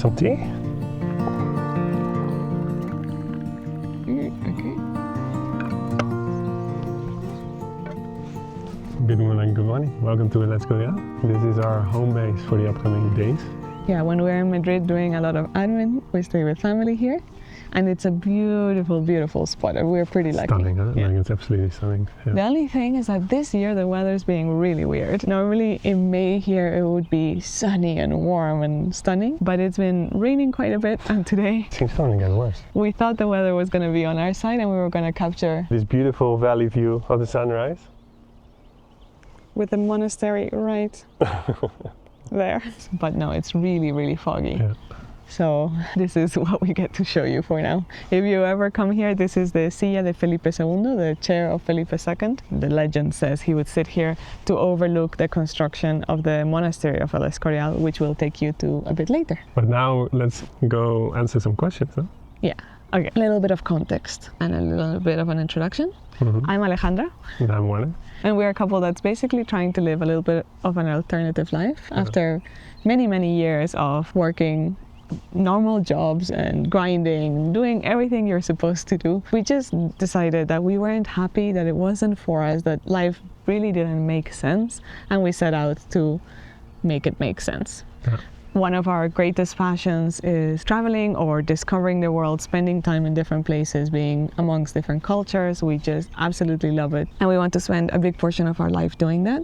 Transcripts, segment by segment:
some tea? Okay. Good morning, good morning. Welcome to Escorial. This is our home base for the upcoming days. Yeah, when we're in Madrid doing a lot of admin, we stay with family here. And it's a beautiful, beautiful spot. We're pretty lucky. Stunning, huh? Yeah. Like, it's absolutely stunning. Yeah. The only thing is that this year the weather's being really weird. Normally in May here it would be sunny and warm and stunning, but it's been raining quite a bit, and today It seems only getting worse. we thought the weather was going to be on our side and we were going to capture This beautiful valley view of the sunrise. with the monastery right there. But no, it's really, really foggy. Yeah. So this is what we get to show you for now. If you ever come here, this is the silla de Felipe II, the chair of Felipe II. The legend says he would sit here to overlook the construction of the monastery of El Escorial, which we'll take you to a bit later. But now let's go answer some questions, huh? Yeah, okay. A little bit of context and a little bit of an introduction. I'm Alejandra. And I'm Wale. And we're a couple that's basically trying to live a little bit of an alternative life after many, many years of working normal jobs and grinding, doing everything you're supposed to do. We just decided that we weren't happy, that it wasn't for us, that life really didn't make sense, and we set out to make it make sense. Yeah. One of our greatest passions is traveling or discovering the world, spending time in different places, being amongst different cultures. We just absolutely love it. And we want to spend a big portion of our life doing that.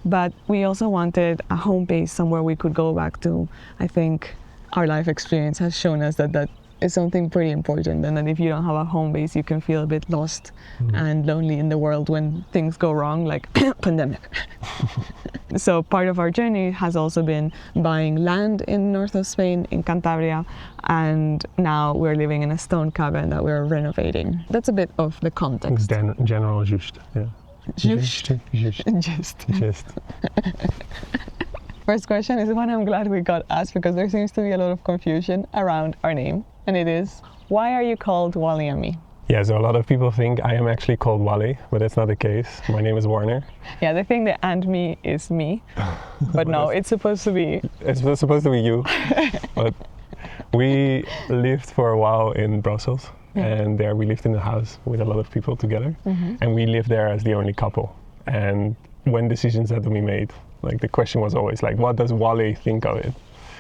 But we also wanted a home base, somewhere we could go back to. I think our life experience has shown us that that is something pretty important, and that if you don't have a home base, you can feel a bit lost and lonely in the world when things go wrong, like pandemic. So part of our journey has also been buying land in north of Spain, in Cantabria, and now we're living in a stone cabin that we're renovating. That's a bit of the context. General just, yeah. Just. Just. First question is one I'm glad we got asked, because there seems to be a lot of confusion around our name, and it is, why are you called Wale&Me? Yeah, so a lot of people think I am actually called Wale, but that's not the case. My name is Warner. Yeah, they think the "and me" is me, but no, it's supposed to be... It's supposed to be you. But we lived for a while in Brussels, and there we lived in a house with a lot of people together, and we lived there as the only couple. And when decisions had to be made, like, the question was always like, what does Wale think of it?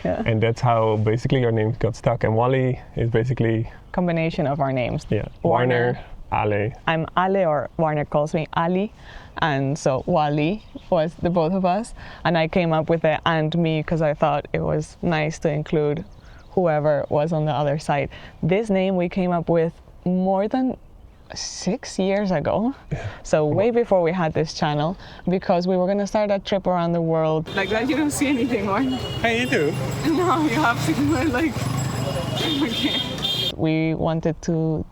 Yeah. And that's how basically your name got stuck. And Wale is basically... combination of our names. Yeah. Warner, Ale. I'm Ale, or Warner calls me Ali. And so Wale was the both of us. And I came up with the "and me" because I thought it was nice to include whoever was on the other side. This name we came up with more than 6 years ago, so way before we had this channel, because we were going to start a trip around the world. Like that, you don't see anything, right? Hey, you do? No, you have to do it like... Okay. We wanted to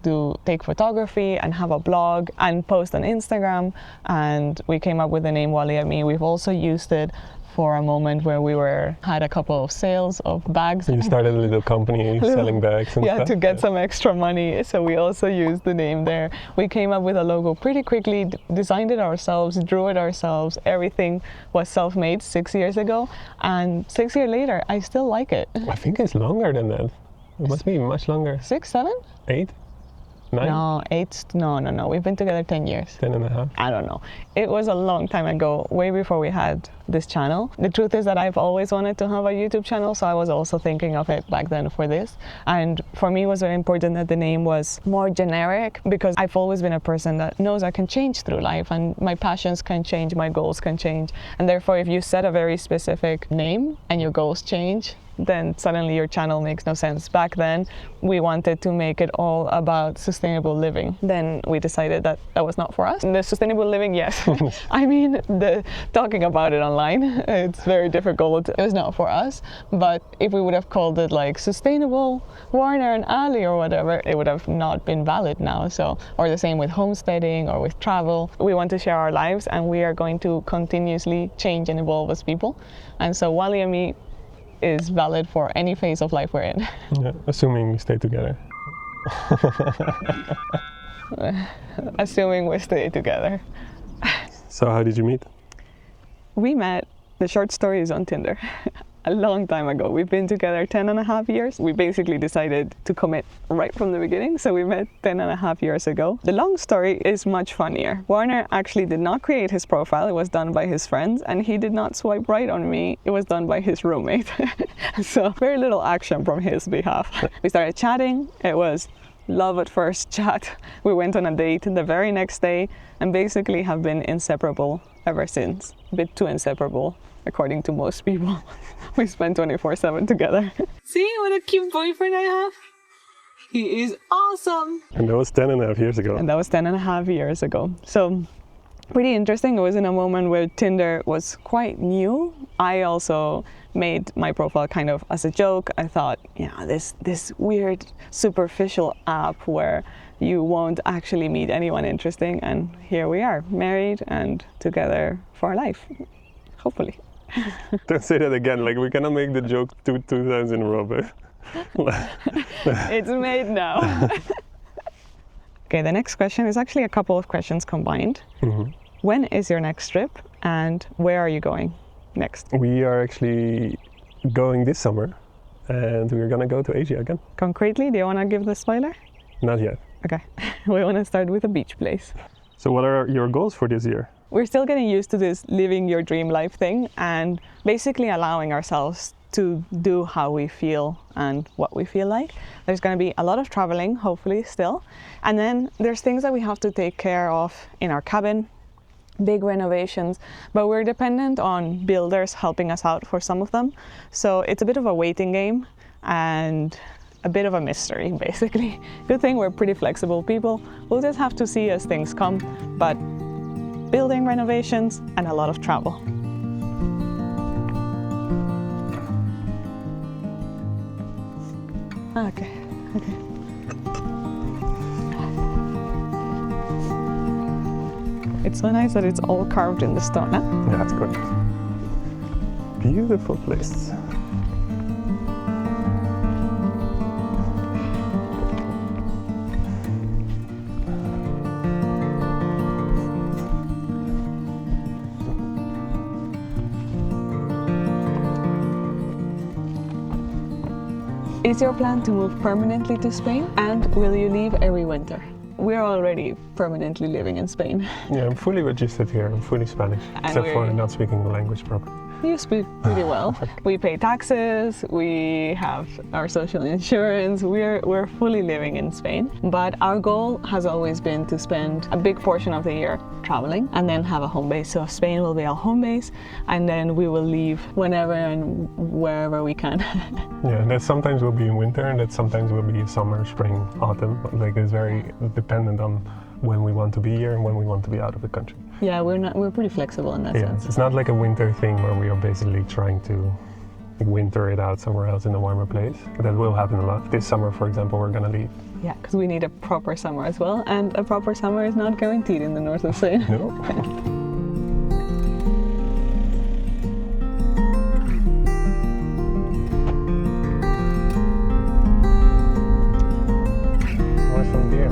take photography and have a blog and post on Instagram, and we came up with the name Wale&Me. We've also used it for a moment where we had a couple of sales of bags. You started a little company selling bags and stuff? Yeah, to get some extra money, so we also used the name there. We came up with a logo pretty quickly, designed it ourselves, drew it ourselves. Everything was self-made 6 years ago, and 6 years later, I still like it. I think it's longer than that. It must be much longer. 6, 7? 8? 9? No, 8, no. We've been together 10 years. 10 and a half? I don't know. It was a long time ago, way before we had this channel. The truth is that I've always wanted to have a YouTube channel, so I was also thinking of it back then for this. And for me, it was very important that the name was more generic, because I've always been a person that knows I can change through life, and my passions can change, my goals can change. And therefore, if you set a very specific name and your goals change, then suddenly your channel makes no sense. Back then, we wanted to make it all about sustainable living. Then we decided that that was not for us. The sustainable living, yes. I mean, the talking about it online, it's very difficult. It was not for us. But if we would have called it like Sustainable Warner and Ali or whatever, it would have not been valid now. So, or the same with homesteading or with travel. We want to share our lives, and we are going to continuously change and evolve as people. And so Wale&Me is valid for any phase of life we're in. Yeah, assuming we stay together. Assuming we stay together. So how did you meet? We met, the short story is on Tinder. a long time ago. We've been together 10 and a half years. We basically decided to commit right from the beginning. So we met 10 and a half years ago. The long story is much funnier. Warner actually did not create his profile. It was done by his friends, and he did not swipe right on me. It was done by his roommate. So very little action from his behalf. We started chatting. It was love at first chat. We went on a date the very next day and basically have been inseparable ever since. A bit too inseparable, according to most people. We spend 24/7 together. See what a cute boyfriend I have? He is awesome. And that was 10 and a half years ago. And that was 10 and a half years ago. So pretty interesting. It was in a moment where Tinder was quite new. I also made my profile kind of as a joke. I thought, this weird superficial app where you won't actually meet anyone interesting, and here we are, married and together for life, hopefully. Don't say that again, like we cannot make the joke two times in a row, but it's made now. Okay, the next question is actually a couple of questions combined. Mm-hmm. When is your next trip and where are you going next? We are actually going this summer and we're gonna go to Asia again. Concretely, do you want to give the spoiler? Not yet. Okay, we want to start with a beach place. So what are your goals for this year? We're still getting used to this living your dream life thing and basically allowing ourselves to do how we feel and what we feel like. There's going to be a lot of traveling, hopefully still. And then there's things that we have to take care of in our cabin, big renovations, but we're dependent on builders helping us out for some of them. So it's a bit of a waiting game and a bit of a mystery, basically. Good thing we're pretty flexible people. We'll just have to see as things come, but building renovations and a lot of travel. Okay. It's so nice that it's all carved in the stone, huh? Yeah, that's good. Beautiful place. Is your plan to move permanently to Spain, and will you leave every winter? We're already permanently living in Spain. Yeah, I'm fully registered here. I'm fully Spanish, except for not speaking the language properly. You speak pretty well. We pay taxes, we have our social insurance, we're fully living in Spain. But our goal has always been to spend a big portion of the year traveling and then have a home base. So Spain will be our home base, and then we will leave whenever and wherever we can. Yeah, that sometimes will be in winter, and that sometimes will be summer, spring, autumn. Like it's very dependent on when we want to be here and when we want to be out of the country. Yeah, we're pretty flexible in that sense. It's not like a winter thing where we are basically trying to winter it out somewhere else in a warmer place. That will happen a lot. This summer, for example, we're gonna leave. Yeah, because we need a proper summer as well, and a proper summer is not guaranteed in the north of Spain. No. Some beer.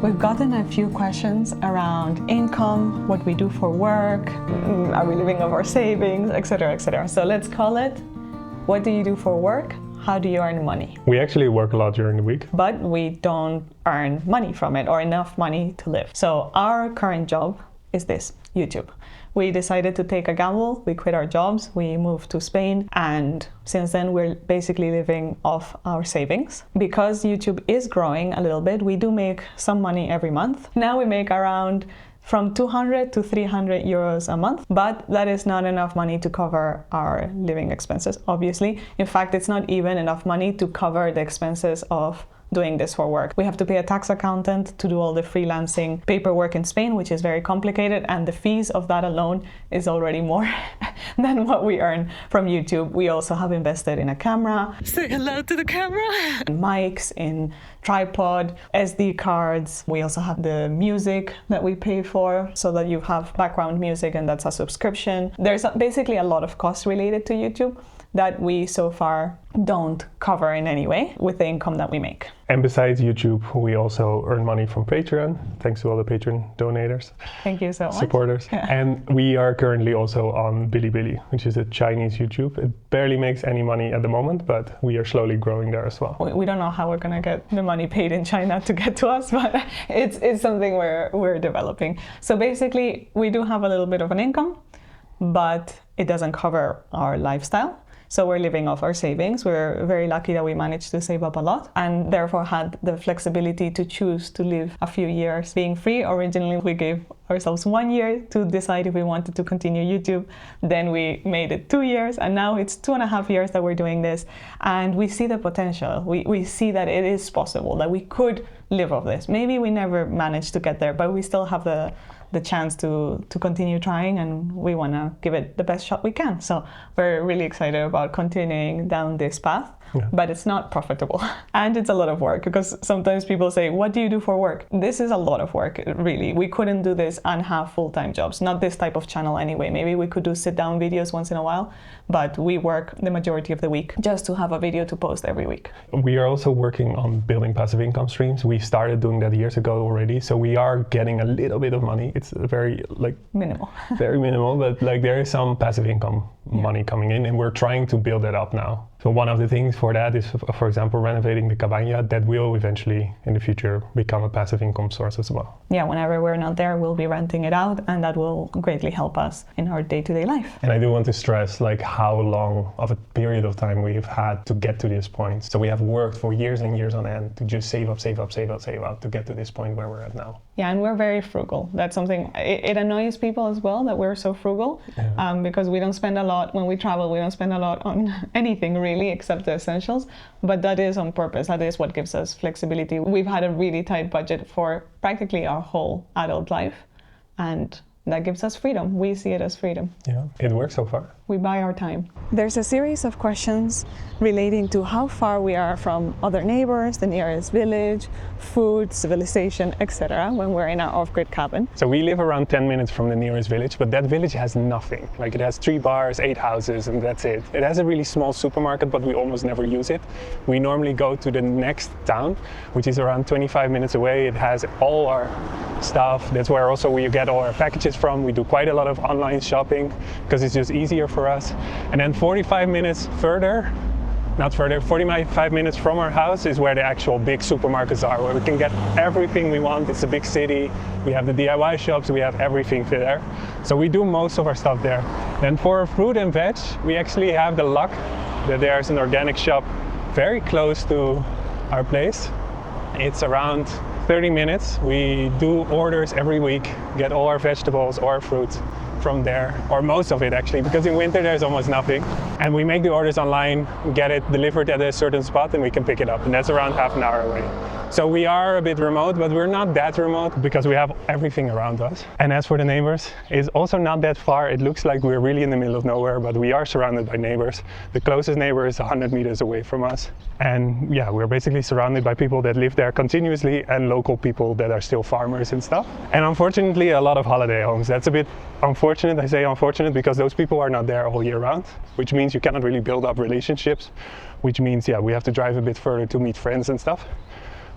We've gotten a few questions around income, what we do for work, are we living off our savings, etc., etc. So let's call it, what do you do for work? How do you earn money? We actually work a lot during the week. But we don't earn money from it or enough money to live. So our current job is this, YouTube. We decided to take a gamble. We quit our jobs. We moved to Spain. And since then, we're basically living off our savings. Because YouTube is growing a little bit, we do make some money every month. Now we make around from 200 to 300 euros a month, but that is not enough money to cover our living expenses, obviously. In fact, it's not even enough money to cover the expenses of doing this for work. We have to pay a tax accountant to do all the freelancing paperwork in Spain, which is very complicated, and the fees of that alone is already more than what we earn from YouTube. We also have invested in a camera. Say hello to the camera. Mics, in tripod, SD cards. We also have the music that we pay for so that you have background music, and that's a subscription. There's basically a lot of costs related to YouTube that we so far don't cover in any way with the income that we make. And besides YouTube, we also earn money from Patreon, thanks to all the Patreon donators. Thank you so much. Supporters. And we are currently also on Bilibili, which is a Chinese YouTube. It barely makes any money at the moment, but we are slowly growing there as well. We don't know how we're gonna get the money paid in China to get to us, but it's something we're developing. So basically, we do have a little bit of an income, but it doesn't cover our lifestyle. So we're living off our savings. We're very lucky that we managed to save up a lot and therefore had the flexibility to choose to live a few years being free. Originally, we gave ourselves 1 year to decide if we wanted to continue YouTube. Then we made it 2 years, and now it's 2.5 years that we're doing this. And we see the potential. We see that it is possible, that we could live off this. Maybe we never managed to get there, but we still have the chance to continue trying, and we want to give it the best shot we can. So we're really excited about continuing down this path. Yeah. But it's not profitable and it's a lot of work, because sometimes people say, what do you do for work? This is a lot of work, really. We couldn't do this and have full-time jobs, not this type of channel anyway. Maybe we could do sit-down videos once in a while, but we work the majority of the week just to have a video to post every week. We are also working on building passive income streams. We started doing that years ago already, so we are getting a little bit of money. It's very minimal. Very minimal, but there is some passive income money coming in, and we're trying to build it up now. So one of the things for that is, for example, renovating the cabana. That will eventually, in the future, become a passive income source as well. Yeah, whenever we're not there, we'll be renting it out, and that will greatly help us in our day-to-day life. And I do want to stress how long of a period of time we've had to get to this point. So we have worked for years and years on end to just save up to get to this point where we're at now. Yeah, and we're very frugal. That's something, it annoys people as well that we're so frugal, because we don't spend a lot when we travel. We don't spend a lot on anything really, except the essentials, but that is on purpose. That is what gives us flexibility. We've had a really tight budget for practically our whole adult life, and that gives us freedom. We see it as freedom. Yeah, it works so far. We buy our time. There's a series of questions relating to how far we are from other neighbors, the nearest village, food, civilization, etc. when we're in our off-grid cabin. So we live around 10 minutes from the nearest village, but that village has nothing. It has 3 bars, 8 houses, and that's it. It has a really small supermarket, but we almost never use it. We normally go to the next town, which is around 25 minutes away. It has all our stuff. That's where also we get all our packages from. We do quite a lot of online shopping because it's just easier for us. And then 45 minutes further, not further, 45 minutes from our house is where the actual big supermarkets are, where we can get everything we want. It's a big city. We have the DIY shops, we have everything there. So we do most of our stuff there. Then for fruit and veg, we actually have the luck that there's an organic shop very close to our place. It's around 30 minutes. We do orders every week, get all our vegetables or fruits from there, or most of it actually, because in winter there's almost nothing. And we make the orders online, get it delivered at a certain spot, and we can pick it up, and that's around half an hour away. So we are a bit remote, but we're not that remote because we have everything around us. And as for the neighbors, it's also not that far. It looks like we're really in the middle of nowhere, but we are surrounded by neighbors. The closest neighbor is 100 meters away from us. And yeah, we're basically surrounded by people that live there continuously and local people that are still farmers and stuff. And unfortunately, a lot of holiday homes. That's a bit unfortunate. I say unfortunate because those people are not there all year round, which means you cannot really build up relationships, which means, yeah, we have to drive a bit further to meet friends and stuff.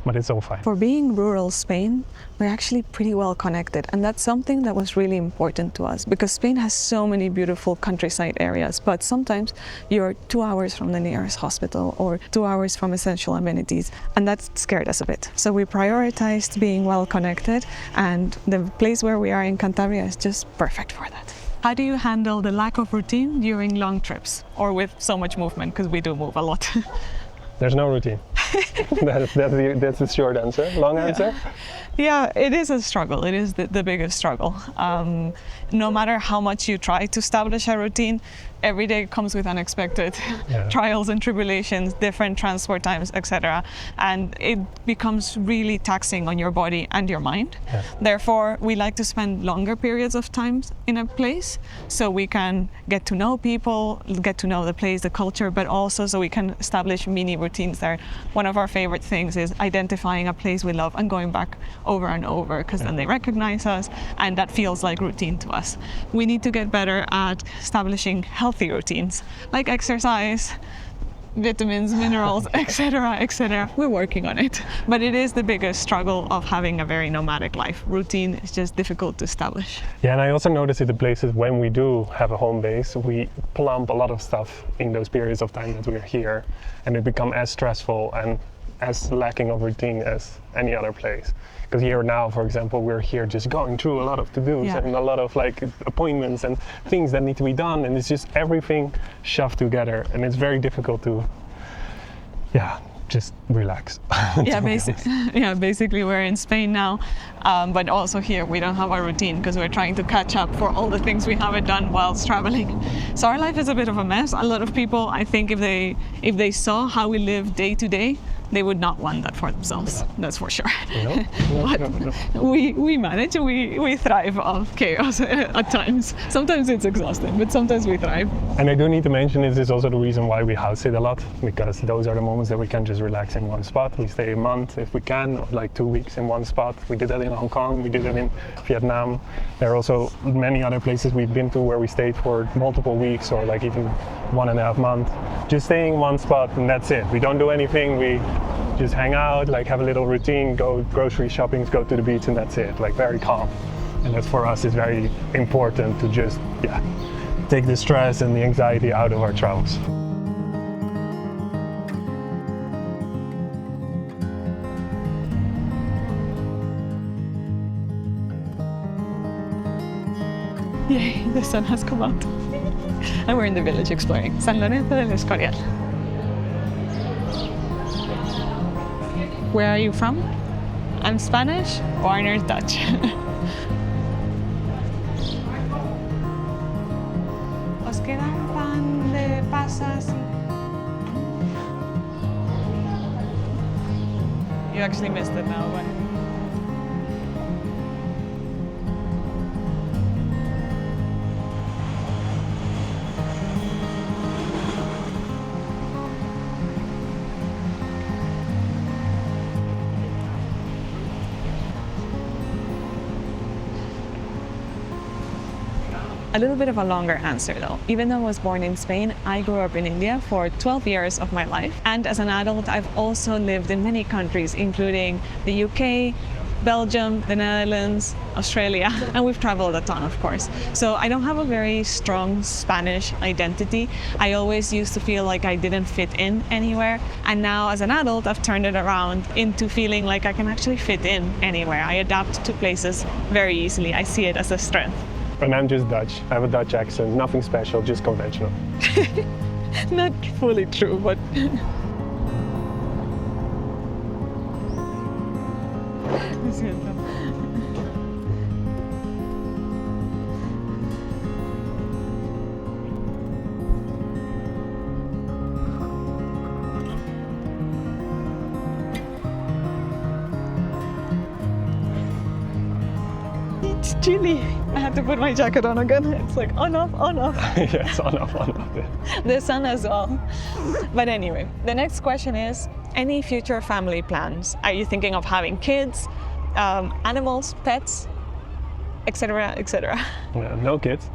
but it's all fine. For being rural Spain, we're actually pretty well connected, and that's something that was really important to us because Spain has so many beautiful countryside areas, but sometimes you're 2 hours from the nearest hospital or 2 hours from essential amenities, and that scared us a bit. So we prioritized being well connected, and the place where we are in Cantabria is just perfect for that. How do you handle the lack of routine during long trips or with so much movement, because we do move a lot? There's no routine. That's the short answer. Long answer? Yeah, it is a struggle. It is the biggest struggle. No matter how much you try to establish a routine, every day comes with unexpected trials and tribulations, different transport times, etc. And it becomes really taxing on your body and your mind. Yeah. Therefore, we like to spend longer periods of time in a place so we can get to know people, get to know the place, the culture, but also so we can establish mini routines there. One of our favorite things is identifying a place we love and going back over and over, because then they recognize us and that feels like routine to us. We need to get better at establishing healthy routines like exercise, vitamins, minerals, etc., etc. We're working on it, but it is the biggest struggle of having a very nomadic life. Routine is just difficult to establish. Yeah, and I also notice in the places when we do have a home base, we plump a lot of stuff in those periods of time that we're here, and it becomes as stressful and as lacking of routine as any other place. Because here now, for example, we're here just going through a lot of to-dos and a lot of like appointments and things that need to be done, and it's just everything shoved together, and it's very difficult to just relax. Basically we're in Spain now, but also here we don't have a routine because we're trying to catch up for all the things we haven't done whilst traveling. So our life is a bit of a mess. A lot of people, I think, if they saw how we live day to day, they would not want that for themselves. That's for sure. But we manage, we thrive off chaos at times. Sometimes it's exhausting, but sometimes we thrive. And I do need to mention this is also the reason why we house sit a lot, because those are the moments that we can just relax in one spot. We stay a month if we can, or like 2 weeks in one spot. We did that in Hong Kong, we did that in Vietnam. There are also many other places we've been to where we stayed for multiple weeks or like even 1.5 months. Just staying in one spot and that's it. We don't do anything, we just hang out, like have a little routine, go grocery shopping, go to the beach, and that's it, like very calm. And that for us is very important to just take the stress and the anxiety out of our travels. Yay, the sun has come out. And we're in the village exploring. San Lorenzo del Escorial. Where are you from? I'm Spanish, foreigners Dutch. ¿Os queda un pan de pasas? You actually missed it now, but... A little bit of a longer answer though. Even though I was born in Spain, I grew up in India for 12 years of my life. And as an adult, I've also lived in many countries, including the UK, Belgium, the Netherlands, Australia, and we've traveled a ton, of course. So I don't have a very strong Spanish identity. I always used to feel like I didn't fit in anywhere. And now as an adult, I've turned it around into feeling like I can actually fit in anywhere. I adapt to places very easily. I see it as a strength. And I'm just Dutch. I have a Dutch accent, nothing special, just conventional. Not fully true, but... It's chilly. I had to put my jacket on again. It's like on off, on off. Yes, on off, on off. The sun as well. But anyway, the next question is, any future family plans? Are you thinking of having kids, animals, pets, etc., etc.? No kids.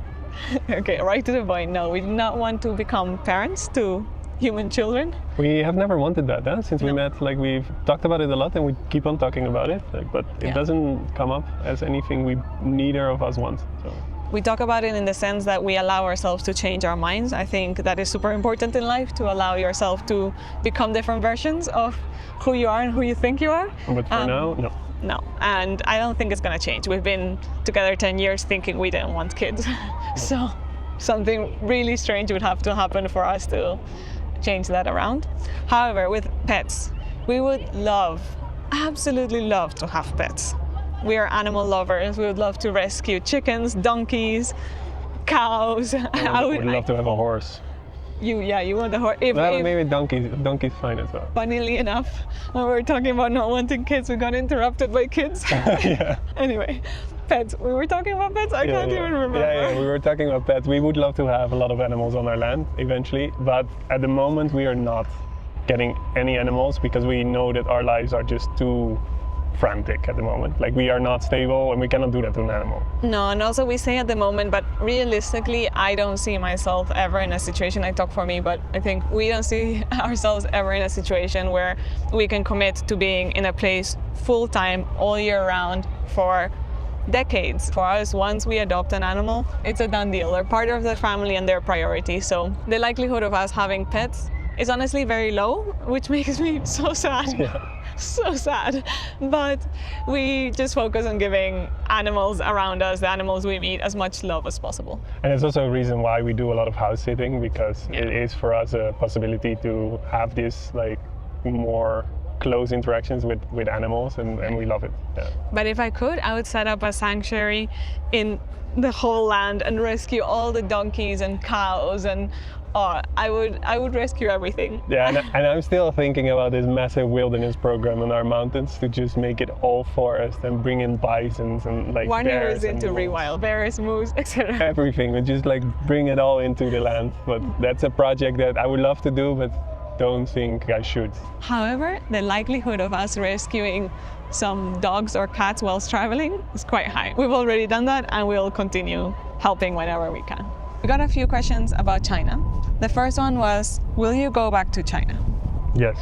Okay, right to the point. No, we do not want to become parents to human children. We have never wanted that, huh? Since we No. met, like we've talked about it a lot and we keep on talking about it, like, but it Yeah. doesn't come up as anything we neither of us want. So. We talk about it in the sense that we allow ourselves to change our minds. I think that is super important in life, to allow yourself to become different versions of who you are and who you think you are. But for now, no. No, and I don't think it's going to change. We've been together 10 years thinking we didn't want kids. So something really strange would have to happen for us to change that around. However, with pets, we would love, absolutely love to have pets. We are animal lovers. We would love to rescue chickens, donkeys, cows. I would love to have a horse. You want the horse. Well, maybe donkey's fine as well. Funnily enough, when we were talking about not wanting kids, we got interrupted by kids. Yeah. Anyway, pets. We were talking about pets? I can't even remember. Yeah, we were talking about pets. We would love to have a lot of animals on our land eventually, but at the moment we are not getting any animals because we know that our lives are just too frantic at the moment. Like we are not stable and we cannot do that to an animal. No, and also we say at the moment, but realistically, I don't see myself ever in a situation, I talk for me, but I think we don't see ourselves ever in a situation where we can commit to being in a place full time, all year round for decades. For us, once we adopt an animal, it's a done deal. They're part of the family and their priority. So the likelihood of us having pets is honestly very low, which makes me so sad. Yeah. So sad. But we just focus on giving animals around us, the animals we meet, as much love as possible. And it's also a reason why we do a lot of house sitting, because it is for us a possibility to have this like more close interactions with animals, and we love it. Yeah. But if I could, I would set up a sanctuary in the whole land and rescue all the donkeys and cows, and I would rescue everything. Yeah, and I'm still thinking about this massive wilderness program in our mountains to just make it all forest and bring in bisons and like One year bears is into and wolves. rewild, bears, moose, etc. Everything, and just like bring it all into the land. But that's a project that I would love to do, but don't think I should. However, the likelihood of us rescuing some dogs or cats whilst traveling is quite high. We've already done that and we'll continue helping whenever we can. We got a few questions about China. The first one was, will you go back to China? Yes.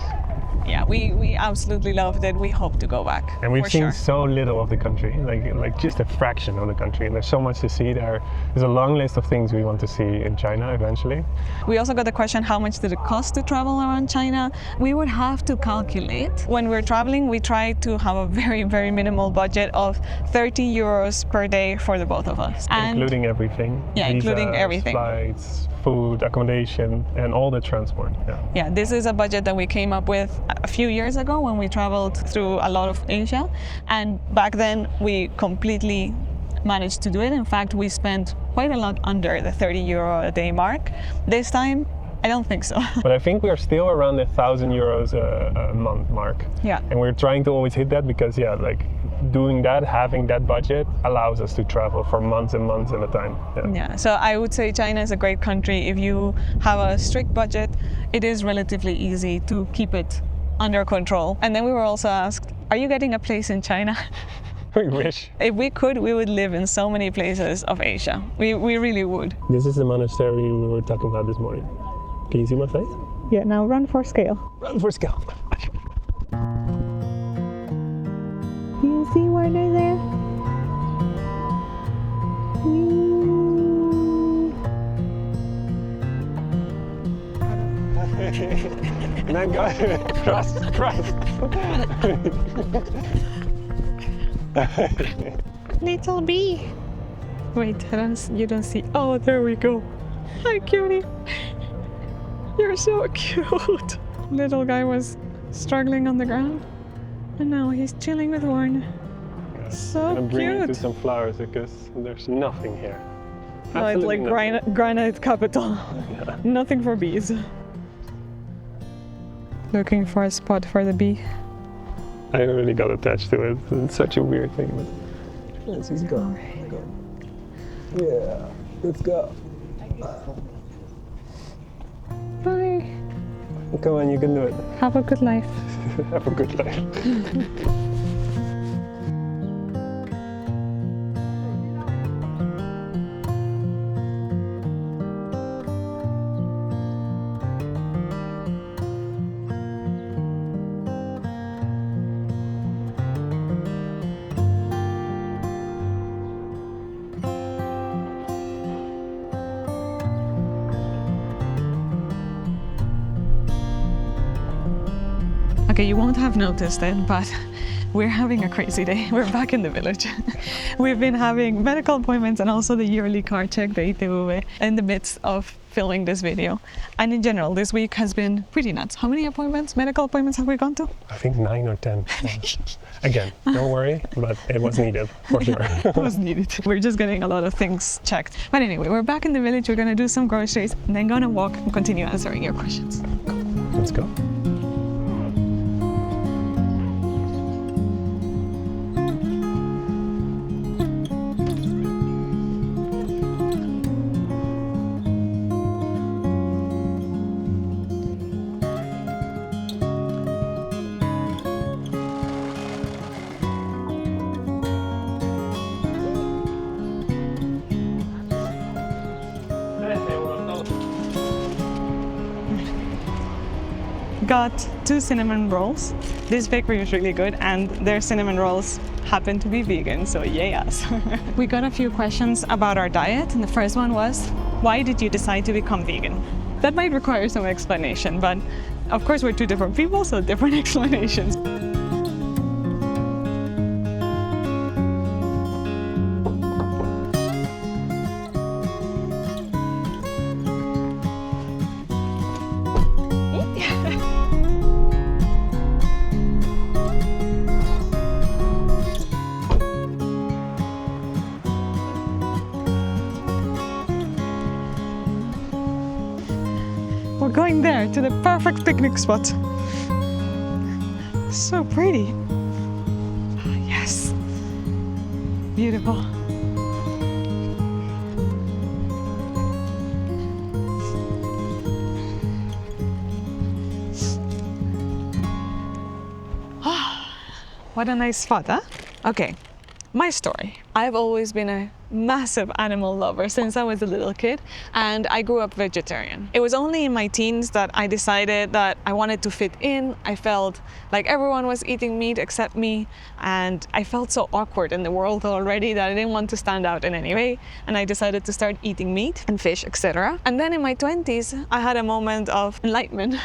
Yeah, we absolutely loved it. We hope to go back. And we've for seen sure. so little of the country, like just a fraction of the country, and there's so much to see there. There's a long list of things we want to see in China eventually. We also got the question, how much did it cost to travel around China? We would have to calculate. When we're traveling, we try to have a very, very minimal budget of 30 euros per day for the both of us. And Including everything. Yeah, including everything. Flights, food, accommodation, and all the transport. yeah, this is a budget that we came up with a few years ago when we traveled through a lot of Asia. And back then we completely managed to do it. In fact, we spent quite a lot under the 30 euro a day mark. This time, I don't think so. But I think we're still around the 1,000 euros a month mark. Yeah. And we're trying to always hit that because, yeah, like doing that, having that budget allows us to travel for months and months at a time. Yeah, so I would say China is a great country. If you have a strict budget, it is relatively easy to keep it under control. And then we were also asked, are you getting a place in China? We wish. If we could, we would live in so many places of Asia. We really would. This is the monastery we were talking about this morning. Can you see my face? Yeah, now run for scale. Run for scale. Do you see why they're there? And I'm going trust. Little bee. Wait, you don't see. Oh, there we go. Hi, cutie. You're so cute. Little guy was struggling on the ground, and now he's chilling with Warren. So I'm bringing cute. to some flowers because there's nothing here. No, it's like Absolutely nothing. granite capital. Nothing for bees. Looking for a spot for the bee. I really got attached to it. It's such a weird thing. But let's just go. Yeah, let's go. Bye. Come on, you can do it. Have a good life. Have a good life. Okay, you won't have noticed it, but we're having a crazy day. We're back in the village. We've been having medical appointments and also the yearly car check, the ITV, in the midst of filming this video. And in general, this week has been pretty nuts. How many medical appointments have we gone to? I think 9 or 10. Again, don't worry, but it was needed, for sure. It was needed. We're just getting a lot of things checked. But anyway, we're back in the village. We're gonna do some groceries and then gonna walk and continue answering your questions. Let's go. Got 2 cinnamon rolls. This bakery is really good and their cinnamon rolls happen to be vegan, so yes. We got a few questions about our diet, and the first one was, why did you decide to become vegan? That might require some explanation, but of course we're 2 different people, so different explanations. We're going there, to the perfect picnic spot. So pretty. Yes. Beautiful. What a nice spot, huh? Okay, my story. I've always been a massive animal lover since I was a little kid, and I grew up vegetarian. It was only in my teens that I decided that I wanted to fit in. I felt like everyone was eating meat except me, and I felt so awkward in the world already that I didn't want to stand out in any way, and I decided to start eating meat and fish, etc. And then in my 20s, I had a moment of enlightenment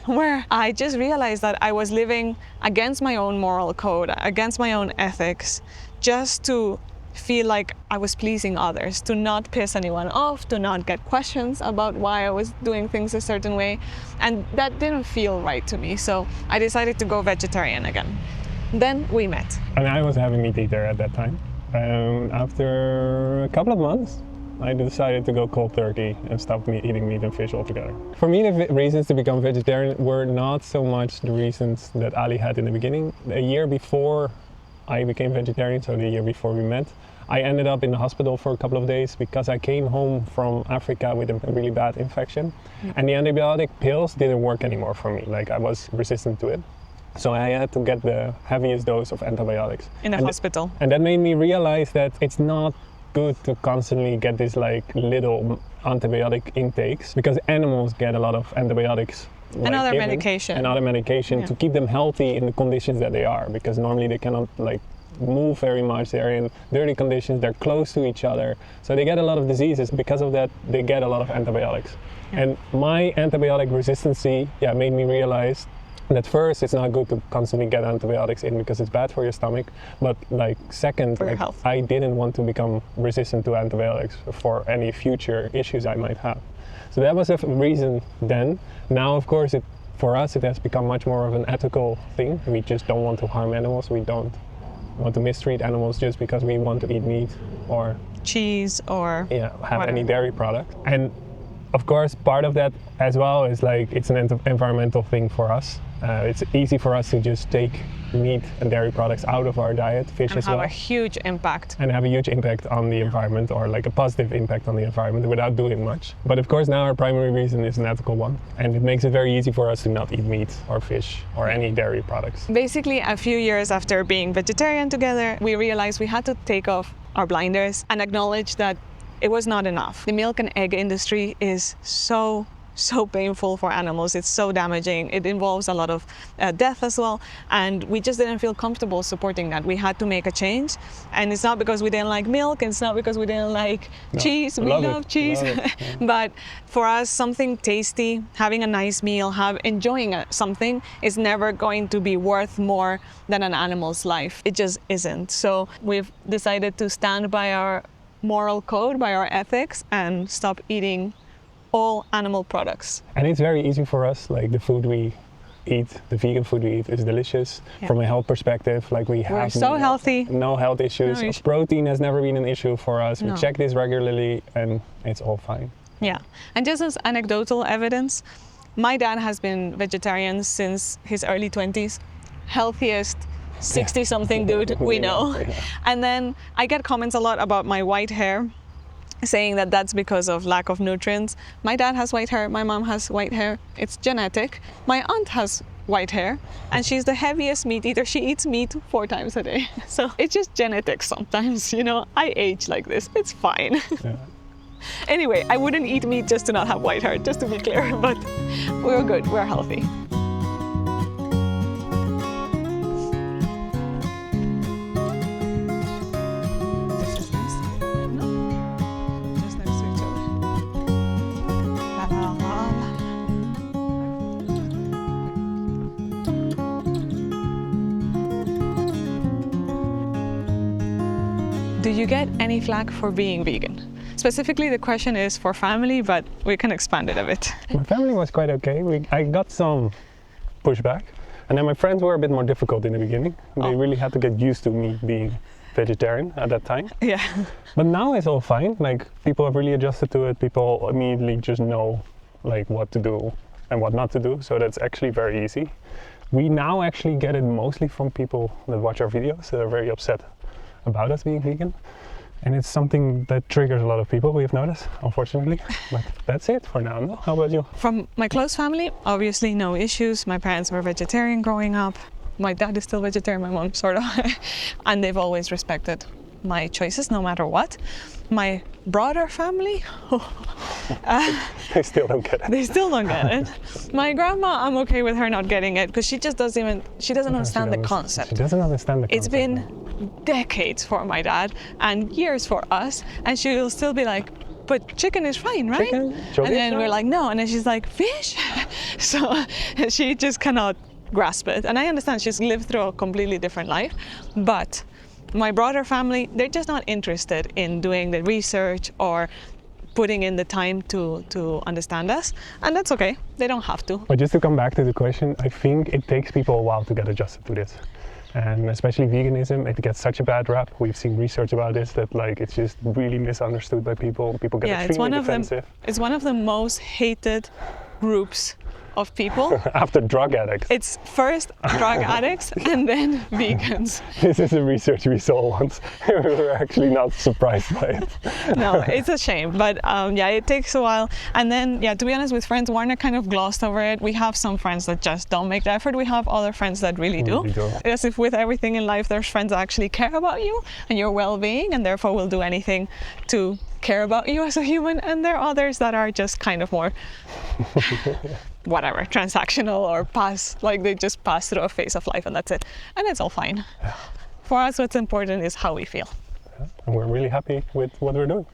where I just realized that I was living against my own moral code, against my own ethics, just to feel like I was pleasing others, to not piss anyone off, to not get questions about why I was doing things a certain way. And that didn't feel right to me, so I decided to go vegetarian again. Then we met. And I was a heavy meat eater at that time. After a couple of months, I decided to go cold turkey and stop eating meat and fish altogether. For me, the reasons to become vegetarian were not so much the reasons that Ali had in the beginning. A year before I became vegetarian, so the year before we met, I ended up in the hospital for a couple of days because I came home from Africa with a really bad infection, and the antibiotic pills didn't work anymore for me. Like, I was resistant to it. So I had to get the heaviest dose of antibiotics. In the hospital. And that made me realize that it's not good to constantly get this like little antibiotic intakes, because animals get a lot of antibiotics. And other medication to keep them healthy in the conditions that they are, because normally they cannot like move very much. They're in dirty conditions, they're close to each other, so they get a lot of diseases. Because of that, they get a lot of antibiotics. And my antibiotic resistance made me realize that first, it's not good to constantly get antibiotics in because it's bad for your stomach, but like second, for your health. I didn't want to become resistant to antibiotics for any future issues I might have. So that was a reason then. Now, of course, for us, it has become much more of an ethical thing. We just don't want to harm animals. We don't want to mistreat animals just because we want to eat meat or cheese or have any dairy product. And of course, part of that as well is like it's an environmental thing for us. It's easy for us to just take meat and dairy products out of our diet, fish as well. And have a huge impact. And have a huge impact on the environment, or like a positive impact on the environment without doing much. But of course now our primary reason is an ethical one. And it makes it very easy for us to not eat meat or fish or any dairy products. Basically, a few years after being vegetarian together, we realized we had to take off our blinders and acknowledge that it was not enough. The milk and egg industry is so so painful for animals. It's so damaging. It involves a lot of death as well. And we just didn't feel comfortable supporting that. We had to make a change. And it's not because we didn't like milk. It's not because we didn't like cheese. We love cheese. Love it. Yeah. But for us, something tasty, having a nice meal, enjoying something is never going to be worth more than an animal's life. It just isn't. So we've decided to stand by our moral code, by our ethics, and stop eating all animal products. And it's very easy for us, like the food we eat, the vegan food we eat is delicious. Yeah. From a health perspective, like we're so healthy. No health issues. No issue. Protein has never been an issue for us. No. We check this regularly and it's all fine. Yeah, and just as anecdotal evidence, my dad has been vegetarian since his early 20s, healthiest 60-something dude we know. Yeah. And then I get comments a lot about my white hair, saying that that's because of lack of nutrients. My dad has white hair, my mom has white hair. It's genetic. My aunt has white hair and she's the heaviest meat eater. She eats meat 4 times a day. So it's just genetics sometimes, you know. I age like this, it's fine. Yeah. Anyway, I wouldn't eat meat just to not have white hair, just to be clear, but we're good, we're healthy. Do you get any flack for being vegan? Specifically, the question is for family, but we can expand it a bit. My family was quite okay. I got some pushback. And then my friends were a bit more difficult in the beginning. They really had to get used to me being vegetarian at that time. Yeah. But now it's all fine. Like, people have really adjusted to it. People immediately just know like what to do and what not to do. So that's actually very easy. We now actually get it mostly from people that watch our videos that are very upset about us being vegan. And it's something that triggers a lot of people, we've noticed, unfortunately. But that's it for now. No? How about you? From my close family, obviously no issues. My parents were vegetarian growing up. My dad is still vegetarian, my mom sort of. And they've always respected my choices no matter what. My broader family, They still don't get it. they still don't get it. My grandma, I'm okay with her not getting it because she just doesn't understand the concept. She doesn't understand the concept. It's been decades for my dad and years for us, and she'll still be like, but chicken is fine, right? Chicken? And then we're like, no. And then she's like, fish? So she just cannot grasp it. And I understand she's lived through a completely different life, but my broader family, they're just not interested in doing the research or putting in the time to understand us. And that's okay, they don't have to. But just to come back to the question, I think it takes people a while to get adjusted to this. And especially veganism, it gets such a bad rap. We've seen research about this that like it's just really misunderstood by people. People get extremely defensive. It's one of the most hated groups of people. After drug addicts. It's first drug addicts and then vegans. This is a research we saw once. We were actually not surprised by it. No, it's a shame, but yeah, it takes a while. And then, yeah, to be honest, with friends, Warner kind of glossed over it. We have some friends that just don't make the effort. We have other friends that really do. As if with everything in life, there's friends that actually care about you and your well-being, and therefore will do anything to care about you as a human. And there are others that are just kind of more whatever, transactional or they just pass through a phase of life and that's it. And it's all fine. Yeah. For us, what's important is how we feel. Yeah. And we're really happy with what we're doing.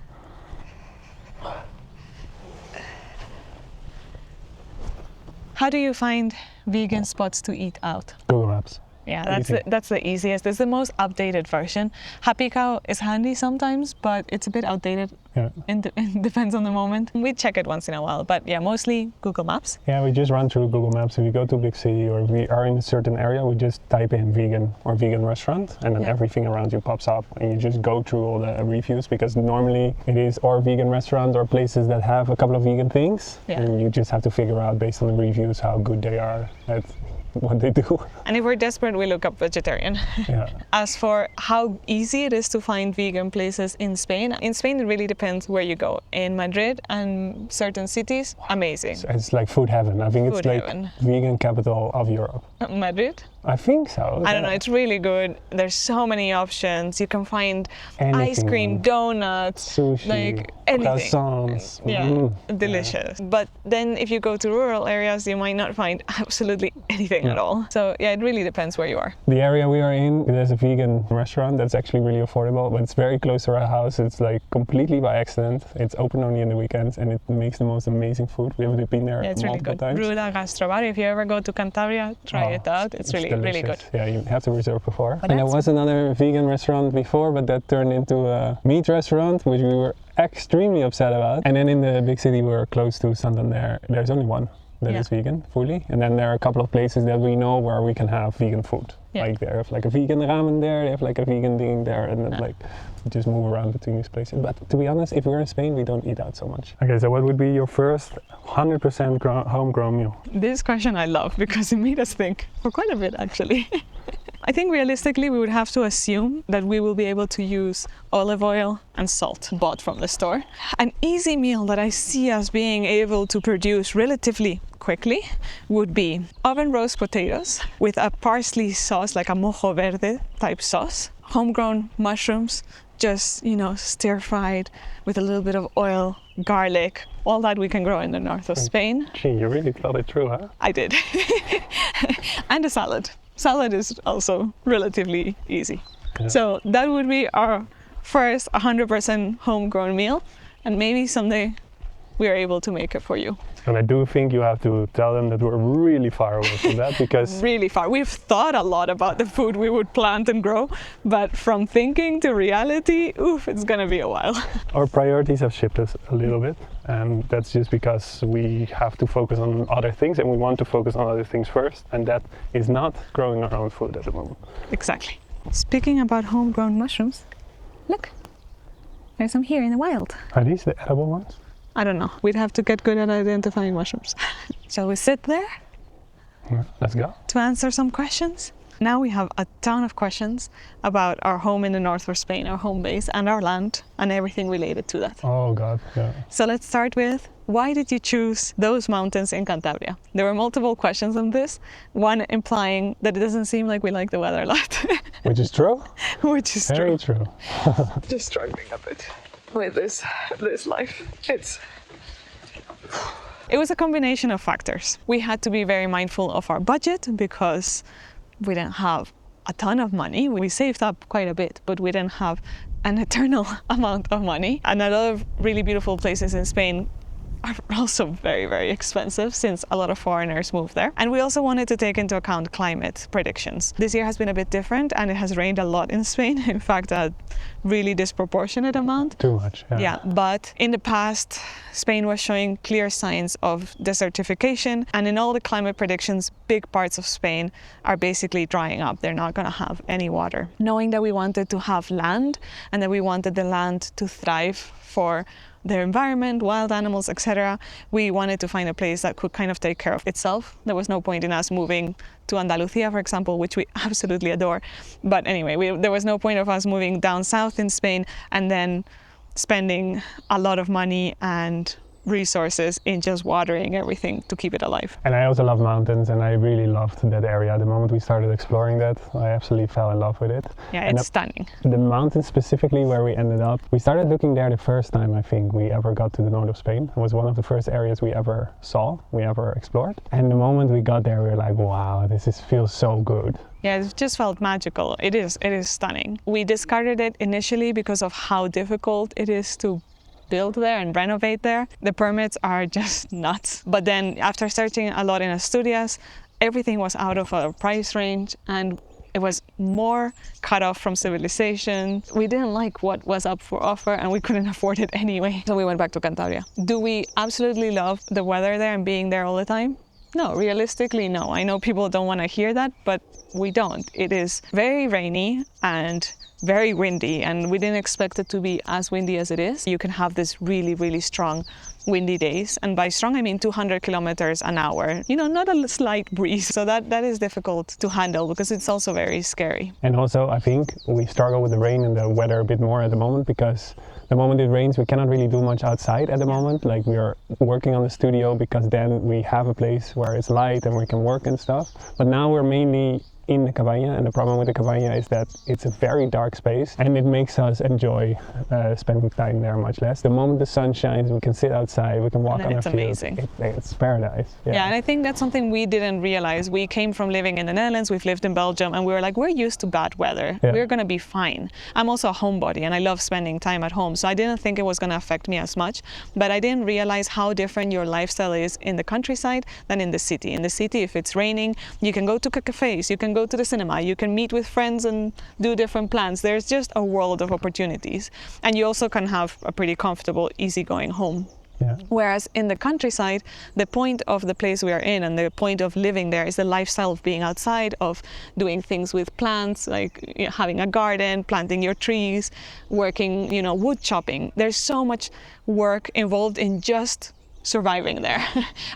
How do you find vegan spots to eat out? Google Maps. Yeah, that's the easiest. It's the most updated version. Happy Cow is handy sometimes, but it's a bit outdated. Yeah. It depends on the moment. We check it once in a while, but yeah, mostly Google Maps. Yeah, we just run through Google Maps. If we go to a big city or we are in a certain area, we just type in vegan or vegan restaurant, and then everything around you pops up, and you just go through all the reviews, because normally it is or vegan restaurant or places that have a couple of vegan things, and you just have to figure out based on the reviews how good they are at what they do. And if we're desperate, we look up vegetarian. Yeah. As for how easy it is to find vegan places in Spain it really depends where you go. In Madrid and certain cities, amazing. It's like food heaven. I think Food it's like heaven. vegan capital of Europe. Madrid? I think so. I don't know, it's really good. There's so many options. You can find ice Anything cream, on donuts, sushi, like anything. croissants. Yeah, delicious. But then if you go to rural areas, you might not find absolutely anything at all. So yeah, it really depends where you are. The area we are in, there's a vegan restaurant that's actually really affordable, but it's very close to our house. It's like completely by accident. It's open only in the weekends and it makes the most amazing food. We've been there Yeah, it's really multiple good. times. Rula Gastrobar, if you ever go to Cantabria, try it out. It's really, really good. Yeah, you have to reserve before. But And there was another vegan restaurant before, but that turned into a meat restaurant, which we were extremely upset about. And then in the big city we're close to Santander, there's only one that is vegan fully, and then there are a couple of places that we know where we can have vegan food. Like they have like a vegan ramen there, they have like a vegan thing there, and then like just move around between these places. But to be honest, if we're in Spain, we don't eat out so much. Okay, so what would be your first 100% homegrown meal? This question I love because it made us think for quite a bit actually. I think realistically we would have to assume that we will be able to use olive oil and salt bought from the store. An easy meal that I see us being able to produce relatively quickly would be oven roast potatoes with a parsley sauce, like a mojo verde type sauce, homegrown mushrooms, just, you know, stir fried with a little bit of oil, garlic, all that we can grow in the north of Spain. Gee, you really thought it through, huh? I did. And a salad. Salad is also relatively easy. Yeah. So that would be our first 100% homegrown meal, and maybe someday we are able to make it for you. And I do think you have to tell them that we're really far away from that, because really far. We've thought a lot about the food we would plant and grow, but from thinking to reality, oof, it's gonna be a while. Our priorities have shifted a little bit, and that's just because we have to focus on other things, and we want to focus on other things first, and that is not growing our own food at the moment. Exactly. Speaking about homegrown mushrooms, look, there's some here in the wild. Are these the edible ones? I don't know. We'd have to get good at identifying mushrooms. Shall we sit there? Yeah, let's go. To answer some questions? Now we have a ton of questions about our home in the north of Spain, our home base, and our land, and everything related to that. Oh God, yeah. So let's start with, why did you choose those mountains in Cantabria? There were multiple questions on this, one implying that it doesn't seem like we like the weather a lot. Which is true. Which is very true. Just struggling a bit with this life. It was a combination of factors. We had to be very mindful of our budget because we didn't have a ton of money. We saved up quite a bit, but we didn't have an eternal amount of money. And a lot of really beautiful places in Spain are also very, very expensive since a lot of foreigners move there. And we also wanted to take into account climate predictions. This year has been a bit different and it has rained a lot in Spain. In fact, a really disproportionate amount. Too much, yeah. Yeah, but in the past, Spain was showing clear signs of desertification, and in all the climate predictions, big parts of Spain are basically drying up. They're not going to have any water. Knowing that we wanted to have land and that we wanted the land to thrive for their environment, wild animals, etc., we wanted to find a place that could kind of take care of itself. There was no point in us moving to Andalusia, for example, which we absolutely adore. But anyway, there was no point of us moving down south in Spain and then spending a lot of money and resources in just watering everything to keep it alive. And I also love mountains, and I really loved that area. The moment we started exploring that, I absolutely fell in love with it. Yeah, it's stunning. The mountains specifically where we ended up, we started looking there the first time I think we ever got to the north of Spain. It was one of the first areas we ever saw, we ever explored. And the moment we got there, we were like, wow, feels so good. Yeah, it just felt magical. It is stunning. We discarded it initially because of how difficult it is to build there and renovate there. The permits are just nuts. But then after searching a lot in Asturias, everything was out of our price range and it was more cut off from civilization. We didn't like what was up for offer and we couldn't afford it anyway. So we went back to Cantabria. Do we absolutely love the weather there and being there all the time? No, realistically, no. I know people don't want to hear that, but we don't. It is very rainy and very windy, and we didn't expect it to be as windy as it is. You can have this really, really strong windy days, and by strong I mean 200 kilometers an hour. You know, not a slight breeze. So that is difficult to handle because it's also very scary. And also I think we struggle with the rain and the weather a bit more at the moment because the moment it rains we cannot really do much outside at the moment. Like we are working on the studio because then we have a place where it's light and we can work and stuff. But now we're mainly in the cabana, and the problem with the cabana is that it's a very dark space, and it makes us enjoy spending time there much less. The moment the sun shines, we can sit outside, we can walk on a field. Amazing. It's paradise. Yeah, and I think that's something we didn't realize. We came from living in the Netherlands, we've lived in Belgium, and we were like, we're used to bad weather. Yeah. We're going to be fine. I'm also a homebody, and I love spending time at home, so I didn't think it was going to affect me as much, but I didn't realize how different your lifestyle is in the countryside than in the city. In the city, if it's raining, you can go to cafes, you can go to the cinema, you can meet with friends and do different plans. There's just a world of opportunities, and you also can have a pretty comfortable, easygoing home. Yeah. Whereas in the countryside, the point of the place we are in and the point of living there is the lifestyle of being outside, of doing things with plants, like having a garden, planting your trees, working, wood chopping. There's so much work involved in just surviving there.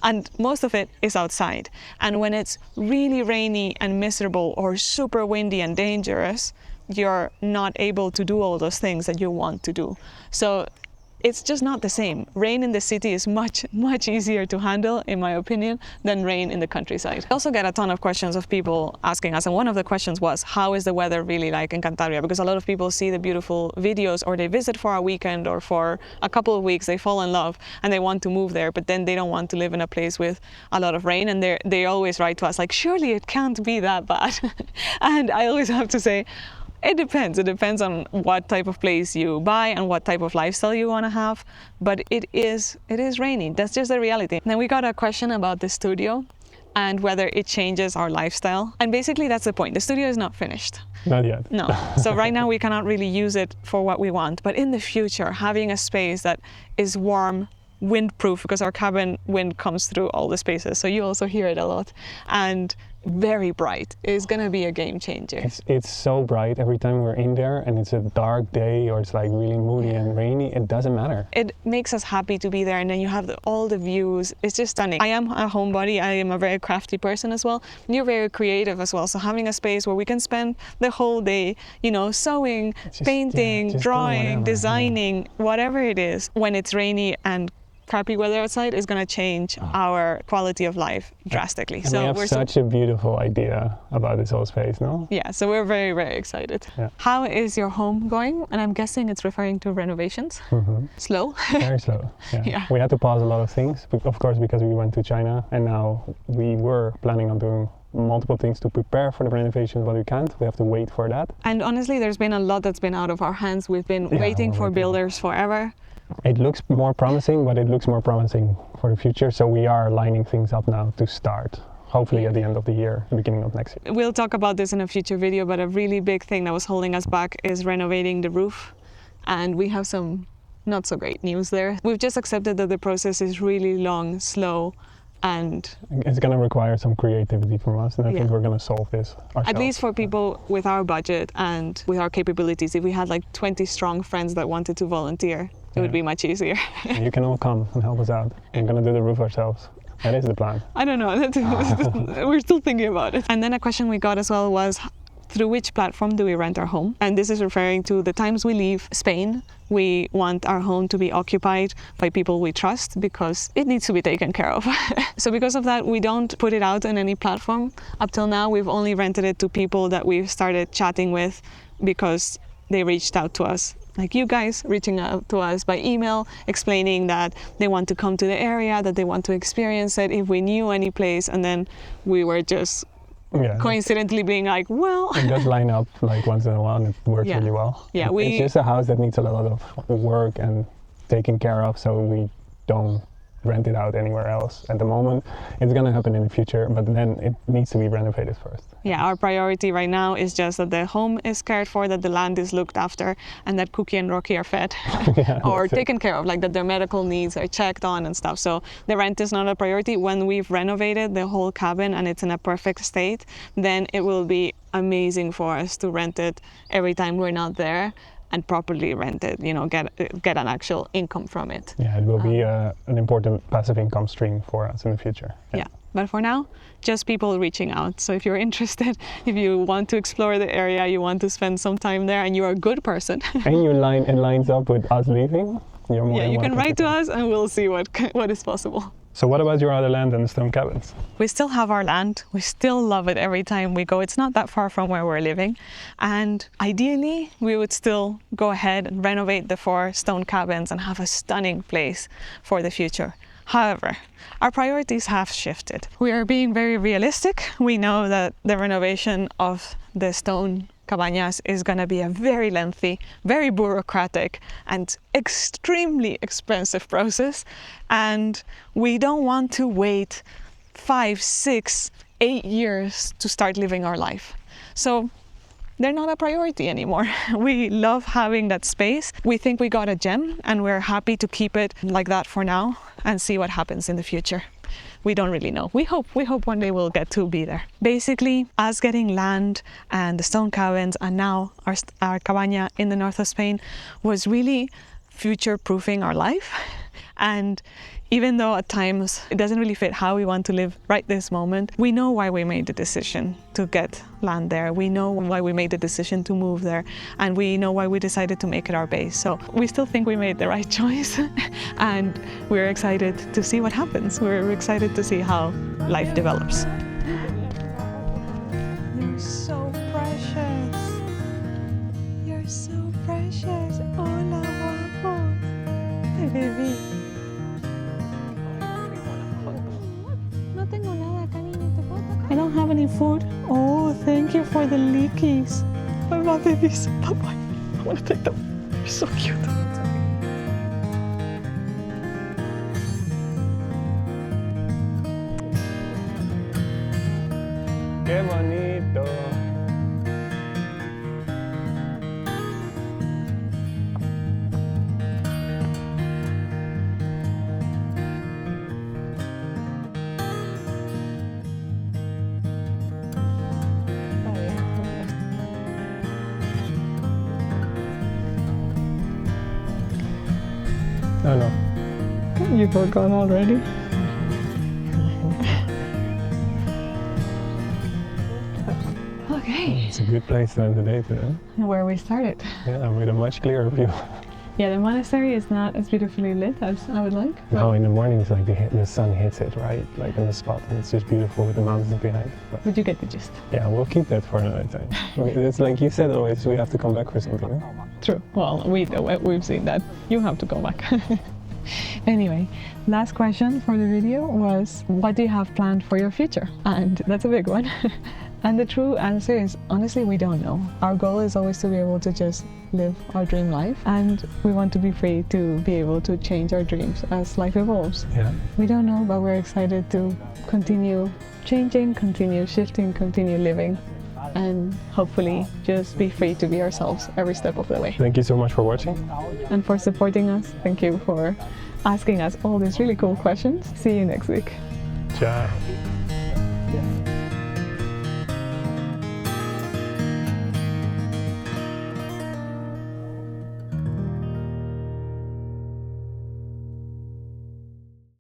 And most of it is outside. And when it's really rainy and miserable or super windy and dangerous, you're not able to do all those things that you want to do. So it's just not the same. Rain in the city is much, much easier to handle, in my opinion, than rain in the countryside. I also get a ton of questions of people asking us, and one of the questions was, how is the weather really like in Cantabria? Because a lot of people see the beautiful videos, or they visit for a weekend or for a couple of weeks, they fall in love and they want to move there, but then they don't want to live in a place with a lot of rain, and they always write to us like, surely it can't be that bad. And I always have to say, it depends. It depends on what type of place you buy and what type of lifestyle you want to have. But it is rainy. That's just the reality. Then we got a question about the studio and whether it changes our lifestyle. And basically that's the point. The studio is not finished. Not yet. No. So right now we cannot really use it for what we want. But in the future, having a space that is warm, windproof, because our cabin wind comes through all the spaces, so you also hear it a lot, and very bright, is going to be a game changer. It's so bright every time we're in there, and it's a dark day or it's like really moody and rainy, it doesn't matter. It makes us happy to be there, and then you have all the views. It's just stunning. I am a homebody, I am a very crafty person as well. You're very creative as well, so having a space where we can spend the whole day, sewing, painting, drawing, designing, whatever it is, when it's rainy and crappy weather outside, is going to change our quality of life drastically. And so we have such a beautiful idea about this whole space, no? Yeah, so we're very, very excited. Yeah. How is your home going? And I'm guessing it's referring to renovations. Mm-hmm. Slow? Very slow. Yeah. Yeah. We had to pause a lot of things, of course, because we went to China, and now we were planning on doing multiple things to prepare for the renovations, but we can't. We have to wait for that. And honestly, there's been a lot that's been out of our hands. We've been waiting for builders forever. It looks more promising, but it looks more promising for the future. So we are lining things up now to start, hopefully at the end of the year, beginning of next year. We'll talk about this in a future video, but a really big thing that was holding us back is renovating the roof. And we have some not so great news there. We've just accepted that the process is really long, slow, and it's going to require some creativity from us, and I think we're going to solve this ourselves. At least for people with our budget and with our capabilities. If we had like 20 strong friends that wanted to volunteer, it would be much easier. You can all come and help us out. We're going to do the roof ourselves. That is the plan. I don't know. We're still thinking about it. And then a question we got as well was, through which platform do we rent our home? And this is referring to the times we leave Spain. We want our home to be occupied by people we trust, because it needs to be taken care of. So because of that, we don't put it out on any platform. Up till now, we've only rented it to people that we've started chatting with because they reached out to us. Like you guys reaching out to us by email, explaining that they want to come to the area, that they want to experience it, if we knew any place, and then we were just coincidentally being like, well, it does line up like once in a while, and it works really well. Yeah, it's just a house that needs a lot of work and taking care of, so we don't rent it out anywhere else at the moment. It's going to happen in the future, but then it needs to be renovated first. Yeah, our priority right now is just that the home is cared for, that the land is looked after, and that Cookie and Rocky are fed or taken care of, like that their medical needs are checked on and stuff. So the rent is not a priority. When we've renovated the whole cabin and it's in a perfect state, then it will be amazing for us to rent it every time we're not there, and properly rent it, get an actual income from it. Yeah, it will be an important passive income stream for us in the future. Yeah, but for now, just people reaching out. So if you're interested, if you want to explore the area, you want to spend some time there, and you're a good person. And it lines up with us leaving, you're more than you can welcome write to us and we'll see what is possible. So what about your other land and the stone cabins? We still have our land. We still love it every time we go. It's not that far from where we're living. And ideally, we would still go ahead and renovate the 4 stone cabins and have a stunning place for the future. However, our priorities have shifted. We are being very realistic. We know that the renovation of the stone cabañas is going to be a very lengthy, very bureaucratic and extremely expensive process, and we don't want to wait 5, 6, 8 years to start living our life. So they're not a priority anymore. We love having that space. We think we got a gem and we're happy to keep it like that for now and see what happens in the future. We don't really know. We hope one day we'll get to be there. Basically, us getting land and the stone cabins and now our cabaña in the north of Spain was really future-proofing our life. And even though at times it doesn't really fit how we want to live right this moment, we know why we made the decision to get land there. We know why we made the decision to move there, and we know why we decided to make it our base. So we still think we made the right choice, and we're excited to see what happens. We're excited to see how life develops. You're so precious. You're so precious. Hola, guapo. Hey, baby. I don't have any food. Oh, thank you for the leakies. I love babies. Bye-bye. I want to take them. They're so cute. Qué bonito. Oh no. You forgot already? Okay. It's a good place to end the day today. Where we started. Yeah, with a much clearer view. Yeah, the monastery is not as beautifully lit as I would like. No, in the mornings, like the sun hits it right, like in the spot, and it's just beautiful with the mountains behind. But you get the gist. Yeah, we'll keep that for another time. It's like you said always, we have to come back for something. Huh? True. Well, we've seen that. You have to go back. Anyway, last question for the video was, what do you have planned for your future? And that's a big one. And the true answer is, honestly, we don't know. Our goal is always to be able to just live our dream life, and we want to be free to be able to change our dreams as life evolves. Yeah. We don't know, but we're excited to continue changing, continue shifting, continue living, and hopefully just be free to be ourselves every step of the way. Thank you so much for watching. And for supporting us. Thank you for asking us all these really cool questions. See you next week. Ciao.